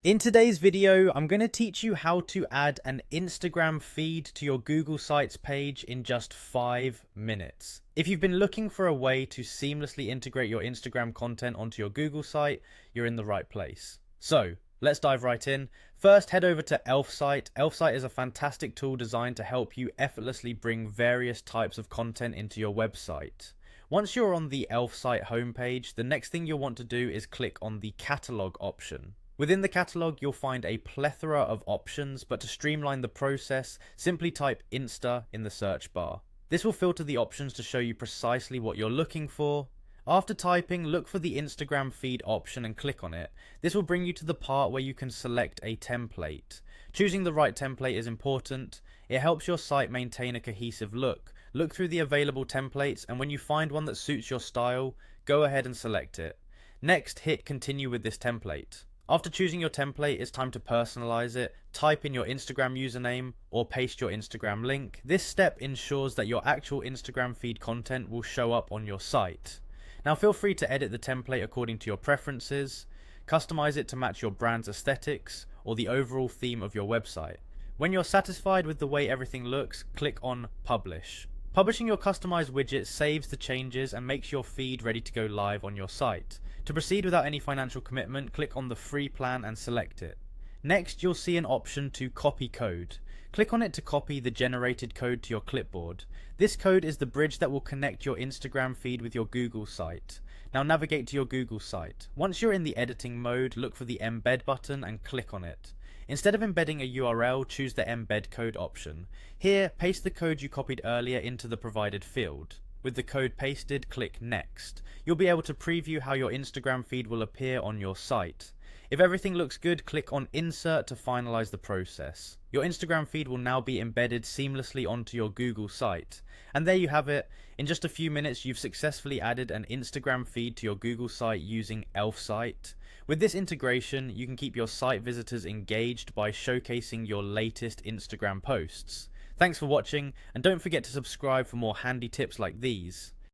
In today's video, I'm going to teach you how to add an Instagram feed to your Google Sites page in just 5 minutes. If you've been looking for a way to seamlessly integrate your Instagram content onto your Google site, you're in the right place. So, let's dive right in. First, head over to Elfsight. Elfsight is a fantastic tool designed to help you effortlessly bring various types of content into your website. Once you're on the Elfsight homepage, the next thing you'll want to do is click on the catalog option. Within the catalog, you'll find a plethora of options, but to streamline the process, simply type Insta in the search bar. This will filter the options to show you precisely what you're looking for. After typing, look for the Instagram feed option and click on it. This will bring you to the part where you can select a template. Choosing the right template is important. It helps your site maintain a cohesive look. Look through the available templates, and when you find one that suits your style, go ahead and select it. Next, hit continue with this template. After choosing your template, it's time to personalize it. Type in your Instagram username or paste your Instagram link. This step ensures that your actual Instagram feed content will show up on your site. Now feel free to edit the template according to your preferences. Customize it to match your brand's aesthetics or the overall theme of your website. When you're satisfied with the way everything looks, click on Publish. Publishing your customized widget saves the changes and makes your feed ready to go live on your site. To proceed without any financial commitment, click on the free plan and select it. Next, you'll see an option to copy code. Click on it to copy the generated code to your clipboard. This code is the bridge that will connect your Instagram feed with your Google site. Now navigate to your Google site. Once you're in the editing mode, look for the embed button and click on it. Instead of embedding a URL, choose the embed code option. Here, paste the code you copied earlier into the provided field. With the code pasted, click Next. You'll be able to preview how your Instagram feed will appear on your site. If everything looks good, click on Insert to finalize the process. Your Instagram feed will now be embedded seamlessly onto your Google site. And there you have it. In just a few minutes, you've successfully added an Instagram feed to your Google site using Elfsight. With this integration, you can keep your site visitors engaged by showcasing your latest Instagram posts. Thanks for watching, and don't forget to subscribe for more handy tips like these.